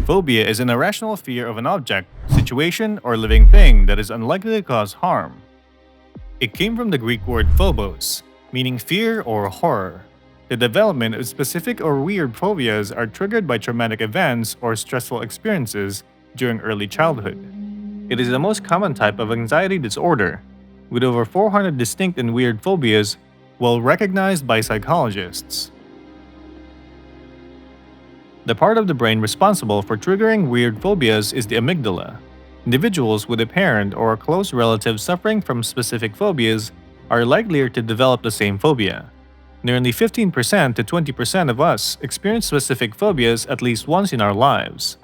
Phobia is an irrational fear of an object, situation, or living thing that is unlikely to cause harm. It came from the Greek word phobos, meaning fear or horror. The development of specific or weird phobias are triggered by traumatic events or stressful experiences during early childhood. It is the most common type of anxiety disorder, with over 400 distinct and weird phobias well recognized by psychologists. The part of the brain responsible for triggering weird phobias is the amygdala. Individuals with a parent or a close relative suffering from specific phobias are likelier to develop the same phobia. Nearly 15% to 20% of us experience specific phobias at least once in our lives.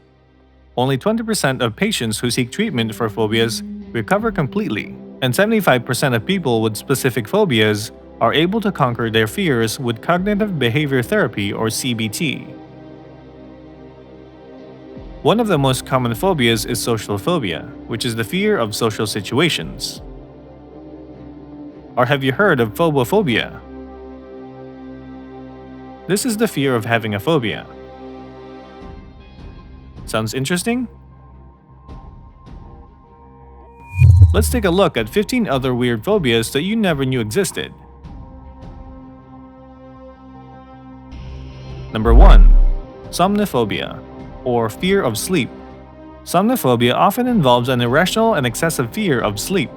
Only 20% of patients who seek treatment for phobias recover completely, and 75% of people with specific phobias are able to conquer their fears with cognitive behavior therapy or CBT. One of the most common phobias is social phobia, which is the fear of social situations. Or have you heard of phobophobia? This is the fear of having a phobia. Sounds interesting? Let's take a look at 15 other weird phobias that you never knew existed. Number 1. Somniphobia, or fear of sleep. Somniphobia often involves an irrational and excessive fear of sleep.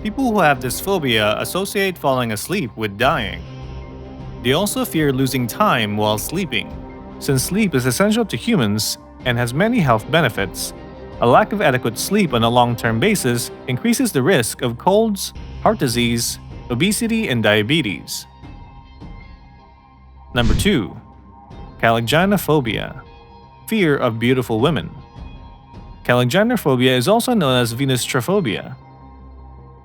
People who have this phobia associate falling asleep with dying. They also fear losing time while sleeping. Since sleep is essential to humans and has many health benefits, a lack of adequate sleep on a long-term basis increases the risk of colds, heart disease, obesity, and diabetes. Number 2. Caligynephobia, fear of beautiful women. Caligynephobia is also known as Dextrophobia.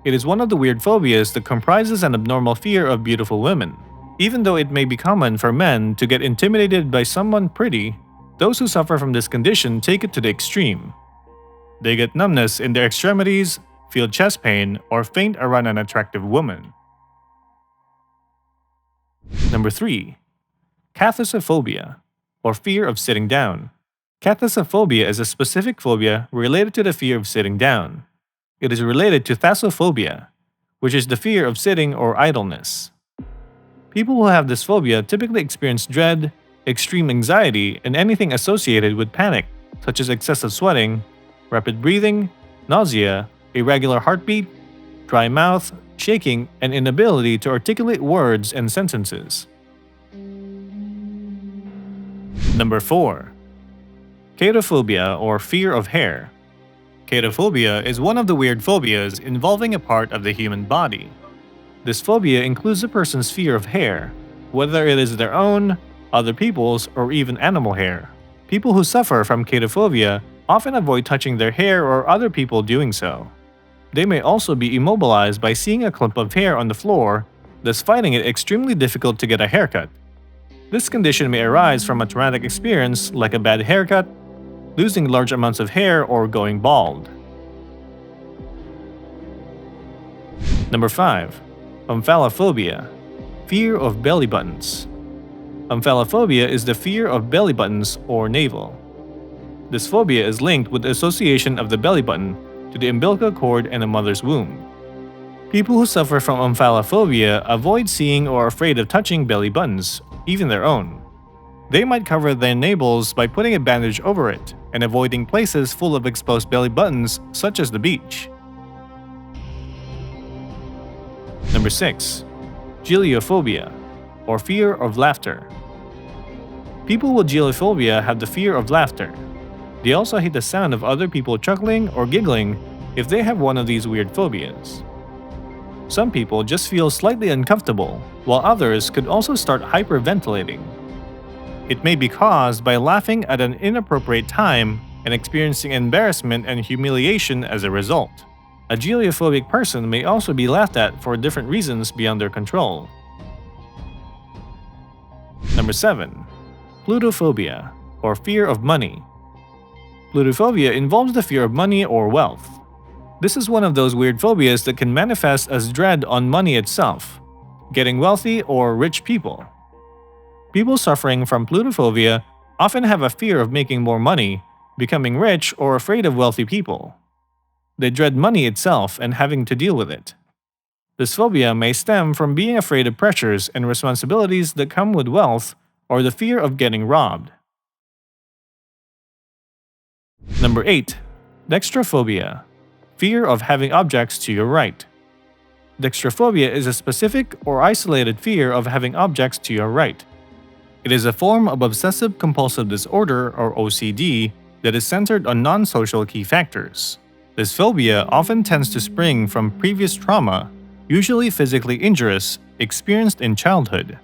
It is one of the weird phobias that comprises an abnormal fear of beautiful women. Even though it may be common for men to get intimidated by someone pretty, those who suffer from this condition take it to the extreme. They get numbness in their extremities, feel chest pain, or faint around an attractive woman. Number 3. Kathisophobia, or fear of sitting down. Kathisophobia is a specific phobia related to the fear of sitting down. It is related to thalassophobia, which is the fear of sitting or idleness. People who have this phobia typically experience dread, extreme anxiety, and anything associated with panic, such as excessive sweating, rapid breathing, nausea, irregular heartbeat, dry mouth, shaking, and inability to articulate words and sentences. Number 4. Chaetophobia, or fear of hair. Chaetophobia is one of the weird phobias involving a part of the human body. This phobia includes a person's fear of hair, whether it is their own, other people's, or even animal hair. People who suffer from chaetophobia often avoid touching their hair or other people doing so. They may also be immobilized by seeing a clump of hair on the floor, thus finding it extremely difficult to get a haircut. This condition may arise from a traumatic experience like a bad haircut, losing large amounts of hair, or going bald. Number 5. Omphalophobia, fear of belly buttons. Omphalophobia is the fear of belly buttons or navel. This phobia is linked with the association of the belly button to the umbilical cord and a mother's womb. People who suffer from omphalophobia avoid seeing or are afraid of touching belly buttons, even their own. They might cover their navels by putting a bandage over it and avoiding places full of exposed belly buttons, such as the beach. Number 6. Geliophobia, or fear of laughter. People with geliophobia have the fear of laughter. They also hate the sound of other people chuckling or giggling if they have one of these weird phobias. Some people just feel slightly uncomfortable, while others could also start hyperventilating. It may be caused by laughing at an inappropriate time and experiencing embarrassment and humiliation as a result. A geliophobic person may also be laughed at for different reasons beyond their control. Number 7. Plutophobia, or fear of money. Plutophobia involves the fear of money or wealth. This is one of those weird phobias that can manifest as dread on money itself, getting wealthy or rich people. People suffering from Plutophobia often have a fear of making more money, becoming rich, or afraid of wealthy people. They dread money itself and having to deal with it. This phobia may stem from being afraid of pressures and responsibilities that come with wealth or the fear of getting robbed. Number 8. Dextrophobia. Fear of having objects to your right. Dextrophobia is a specific or isolated fear of having objects to your right. It is a form of obsessive-compulsive disorder or OCD that is centered on non-social key factors. This phobia often tends to spring from previous trauma, usually physically injurious, experienced in childhood.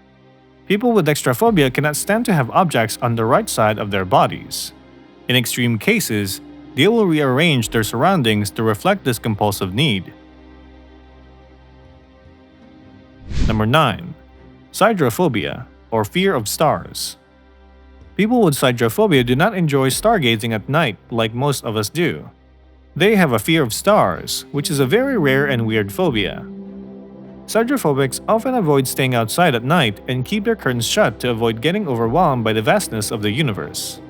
People with dextrophobia cannot stand to have objects on the right side of their bodies. In extreme cases, they will rearrange their surroundings to reflect this compulsive need. Number 9. Siderophobia, or fear of stars. People with siderophobia do not enjoy stargazing at night like most of us do. They have a fear of stars, which is a very rare and weird phobia. Siderophobics often avoid staying outside at night and keep their curtains shut to avoid getting overwhelmed by the vastness of the universe.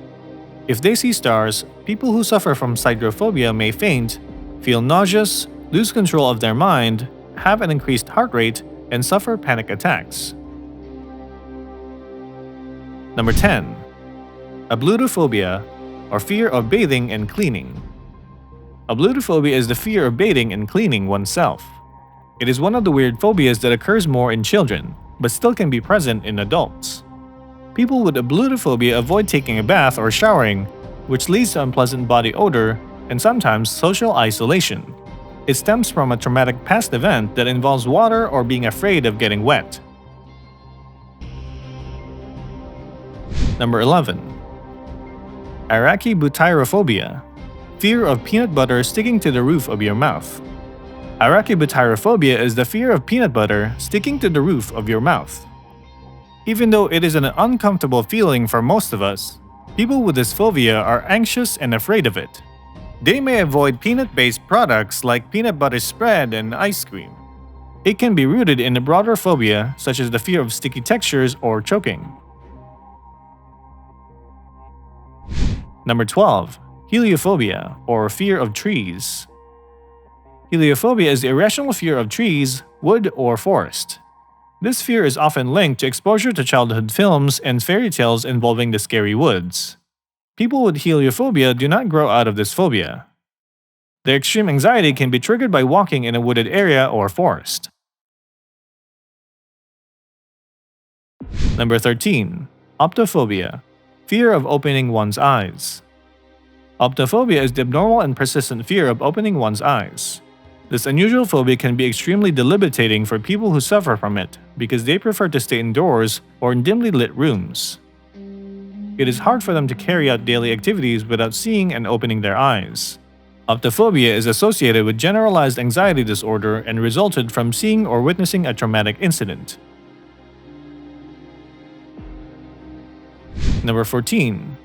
If they see stars, people who suffer from siderophobia may faint, feel nauseous, lose control of their mind, have an increased heart rate, and suffer panic attacks. Number 10. Ablutophobia, or fear of bathing and cleaning. Ablutophobia is the fear of bathing and cleaning oneself. It is one of the weird phobias that occurs more in children, but still can be present in adults. People with ablutophobia avoid taking a bath or showering, which leads to unpleasant body odor and sometimes social isolation. It stems from a traumatic past event that involves water or being afraid of getting wet. Number 11. Arachibutyrophobia, fear of peanut butter sticking to the roof of your mouth. Arachibutyrophobia is the fear of peanut butter sticking to the roof of your mouth. Even though it is an uncomfortable feeling for most of us, people with this phobia are anxious and afraid of it. They may avoid peanut-based products like peanut butter spread and ice cream. It can be rooted in a broader phobia such as the fear of sticky textures or choking. Number 12. Geliophobia, or fear of trees. Geliophobia is the irrational fear of trees, wood, or forest. This fear is often linked to exposure to childhood films and fairy tales involving the scary woods. People with geliophobia do not grow out of this phobia. Their extreme anxiety can be triggered by walking in a wooded area or forest. Number 13. Optophobia, fear of opening one's eyes. Optophobia is the abnormal and persistent fear of opening one's eyes. This unusual phobia can be extremely debilitating for people who suffer from it because they prefer to stay indoors or in dimly lit rooms. It is hard for them to carry out daily activities without seeing and opening their eyes. Optophobia is associated with generalized anxiety disorder and resulted from seeing or witnessing a traumatic incident. Number 14.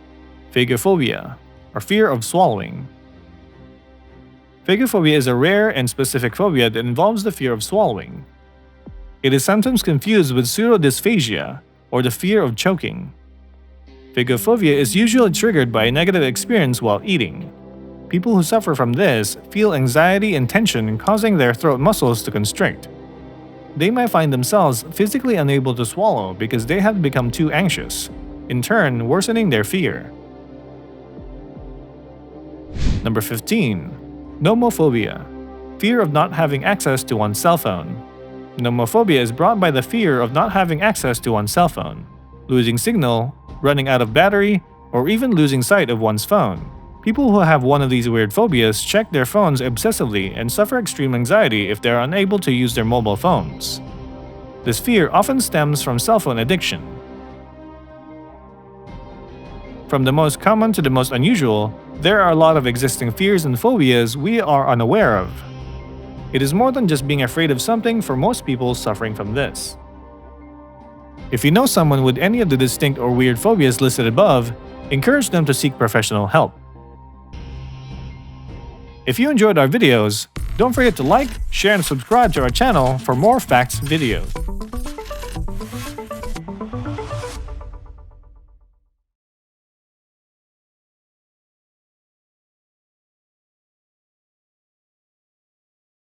Phagophobia, or fear of swallowing. Phagophobia is a rare and specific phobia that involves the fear of swallowing. It is sometimes confused with pseudodysphagia, or the fear of choking. Phagophobia is usually triggered by a negative experience while eating. People who suffer from this feel anxiety and tension causing their throat muscles to constrict. They might find themselves physically unable to swallow because they have become too anxious, in turn worsening their fear. Number 15. Nomophobia, fear of not having access to one's cell phone. Nomophobia is brought by the fear of not having access to one's cell phone, losing signal, running out of battery, or even losing sight of one's phone. People who have one of these weird phobias check their phones obsessively and suffer extreme anxiety if they are unable to use their mobile phones. This fear often stems from cell phone addiction. From the most common to the most unusual, there are a lot of existing fears and phobias we are unaware of. It is more than just being afraid of something for most people suffering from this. If you know someone with any of the distinct or weird phobias listed above, encourage them to seek professional help. If you enjoyed our videos, don't forget to like, share, and subscribe to our channel for more facts videos.